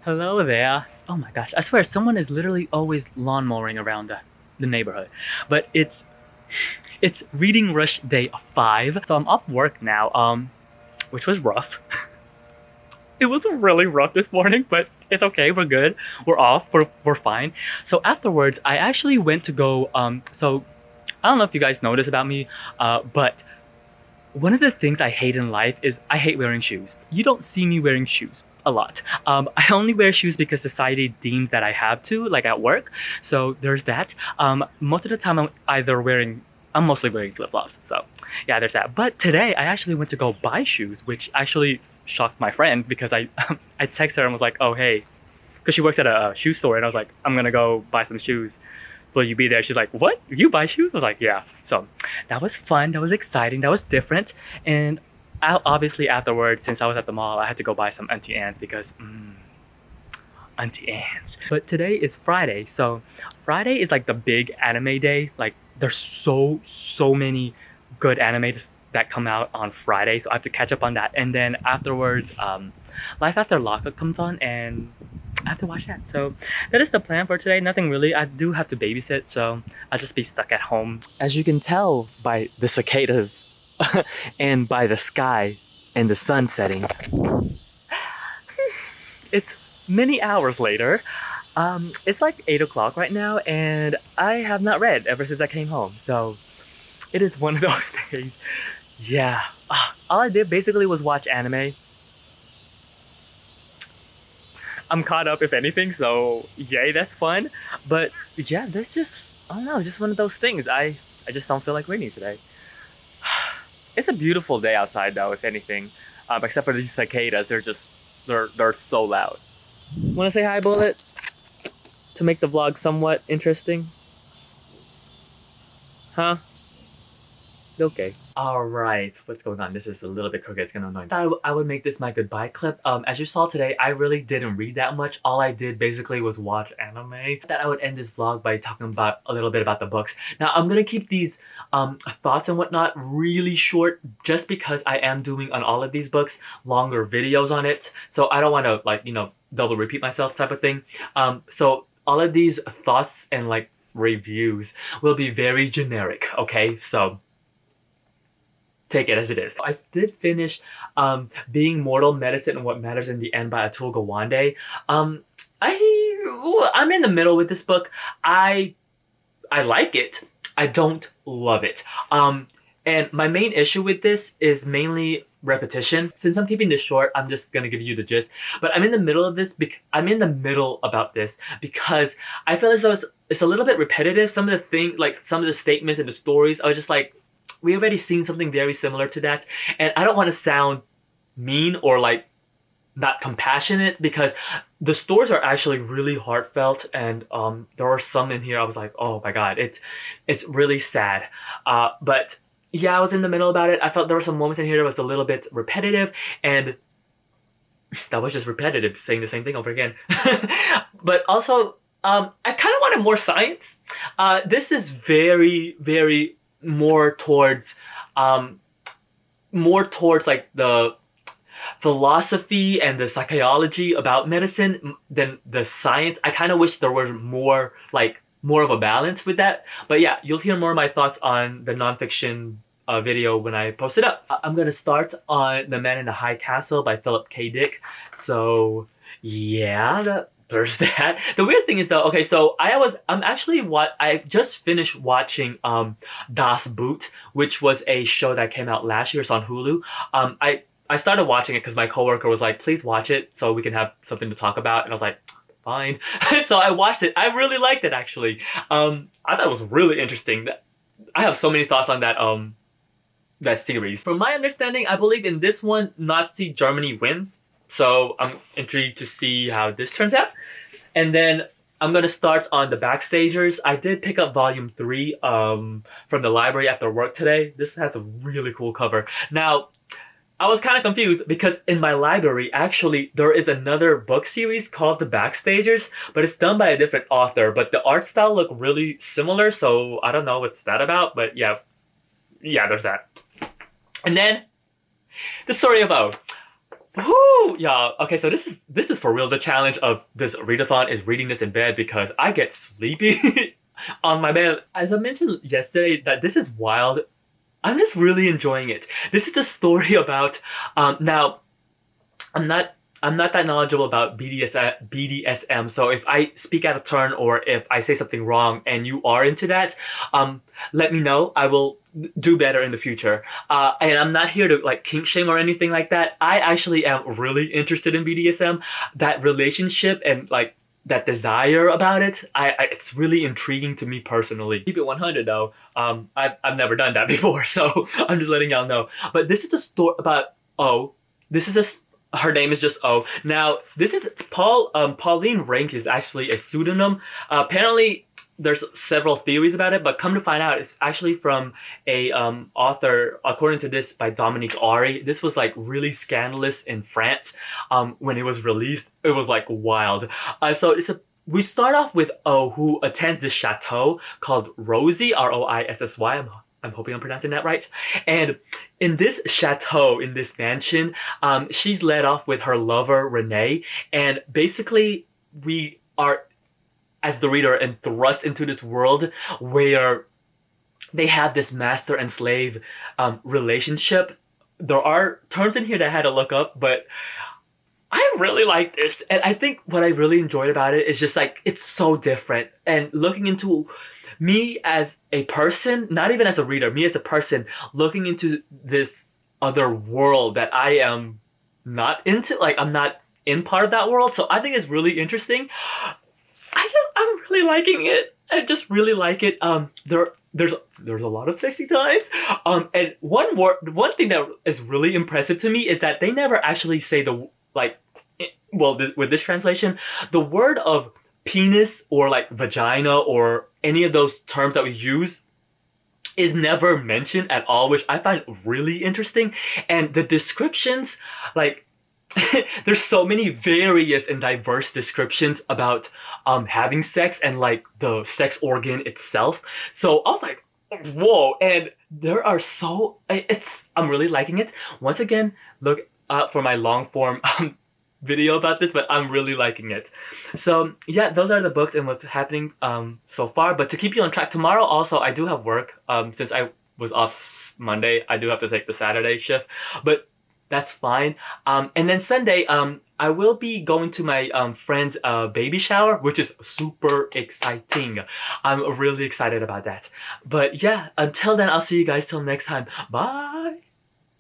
Hello there. Oh my gosh, I swear someone is literally always lawn mowing around the neighborhood. But it's reading rush day 5. So I'm off work now, which was rough. It was really rough this morning, but it's okay, we're good. We're off, we're fine. So afterwards, I actually went to go so I don't know if you guys know this about me, but one of the things I hate in life is I hate wearing shoes. You don't see me wearing shoes a lot. I only wear shoes because society deems that I have to, like at work. So there's that. Most of the time, I'm mostly wearing flip flops. So yeah, there's that. But today, I actually went to go buy shoes, which actually shocked my friend because I I texted her and was like, oh hey, because she works at a shoe store, and I was like, I'm gonna go buy some shoes. Will you be there? She's like, what? You buy shoes? I was like, yeah. So that was fun. That was exciting. That was different. And obviously afterwards, since I was at the mall, I had to go buy some Auntie Anne's because Auntie Anne's. But today is Friday, so Friday is like the big anime day. Like there's so many good animes that come out on Friday, so I have to catch up on that. And then afterwards, Life After Lockup comes on, and I have to watch that. So that is the plan for today. Nothing really. I do have to babysit, so I'll just be stuck at home. As you can tell by the cicadas and by the sky and the sun setting, it's many hours later. It's like 8 o'clock right now, and I have not read ever since I came home. So it is one of those days. Yeah. All I did basically was watch anime. I'm caught up if anything, so yay, that's fun. But yeah, that's just I don't know, just one of those things. I just don't feel like reading today. It's a beautiful day outside though, if anything. Except for these cicadas, they're so loud. Wanna say hi, Bullet? To make the vlog somewhat interesting? Huh? Okay. All right, what's going on? This is a little bit crooked. It's gonna annoy me. I would make this my goodbye clip. As you saw today, I really didn't read that much. All I did basically was watch anime. That I would end this vlog by talking about a little bit about the books. Now I'm gonna keep these thoughts and whatnot really short, just because I am doing on all of these books longer videos on it. So I don't want to double repeat myself type of thing. So all of these thoughts and reviews will be very generic. Okay, so take it as it is. I did finish Being Mortal, Medicine and What Matters in the End by Atul Gawande. I'm in the middle with this book. I like it. I don't love it. And my main issue with this is mainly repetition. Since I'm keeping this short, I'm just gonna give you the gist. But I'm in the middle of this. I'm in the middle about this because I feel as though it's a little bit repetitive. Some of the statements and the stories are just like, we already seen something very similar to that, and I don't want to sound mean or not compassionate, because the stories are actually really heartfelt, and there are some in here I was like, oh my god, it's really sad. But yeah, I was in the middle about it. I felt there were some moments in here that was a little bit repetitive, and that was just repetitive, saying the same thing over again. But also, I kind of wanted more science. This is very more towards like the philosophy and the psychology about medicine than the science. I kind of wish there was more of a balance with that. But yeah, you'll hear more of my thoughts on the nonfiction video when I post it up. I'm gonna start on The Man in the High Castle by Philip K. Dick. So yeah, there's that. The weird thing is though, okay, so I just finished watching Das Boot, which was a show that came out last year. It's on Hulu. I started watching it because my coworker was like, please watch it so we can have something to talk about, and I was like, fine. So I watched it. I really liked it actually. I thought it was really interesting. I have so many thoughts on that series. From my understanding, I believe in this one, Nazi Germany wins. So I'm intrigued to see how this turns out. And then I'm gonna start on The Backstagers. I did pick up volume 3 from the library after work today. This has a really cool cover. Now, I was kind of confused because in my library, actually, there is another book series called The Backstagers, but it's done by a different author. But the art style look really similar, so I don't know what's that about. But yeah, there's that. And then, The Story of O. Whoo! Yeah. Okay. So this is for real. The challenge of this readathon is reading this in bed because I get sleepy on my bed. As I mentioned yesterday, that this is wild. I'm just really enjoying it. This is the story about now I'm not I'm not that knowledgeable about BDSM, so if I speak out of turn or if I say something wrong and you are into that, um, let me know. I will do better in the future. And I'm not here to like kink shame or anything like that. I actually am really interested in BDSM, that relationship and like that desire about it. It's really intriguing to me personally. Keep it 100 though. I've never done that before, so I'm just letting y'all know. But this is the story about O. This is her name is just O. Now, this is Pauline Rank is actually a pseudonym. Apparently, there's several theories about it, but come to find out, it's actually from a author, according to this, by Dominique Ari. This was like really scandalous in France when it was released. It was like wild. So we start off with O, who attends this chateau called Roissy, Roissy. I'm hoping I'm pronouncing that right. And in this chateau, in this mansion, she's led off with her lover, Renee. And basically, we are, as the reader, and thrust into this world where they have this master and slave relationship. There are terms in here that I had to look up, but I really like this. And I think what I really enjoyed about it is just like, it's so different. And looking into me as a person, not even as a reader, me as a person, looking into this other world that I am not into, like, I'm not in part of that world. So I think it's really interesting. I'm really liking it. I just really like it. There's a lot of sexy times. And one thing that is really impressive to me is that they never actually say the like, with this translation, the word of penis or like vagina or any of those terms that we use is never mentioned at all, which I find really interesting. And the descriptions, like, there's so many various and diverse descriptions about having sex and like the sex organ itself. So I was like, whoa. And there are I'm really liking it. Once again, look out for my long form video about this, but I'm really liking it. So yeah, those are the books and what's happening so far. But to keep you on track, tomorrow also I do have work. Since I was off Monday, I do have to take the Saturday shift, but that's fine. And then Sunday, I will be going to my friend's baby shower, which is super exciting. I'm really excited about that. But yeah, until then, I'll see you guys till next time. Bye.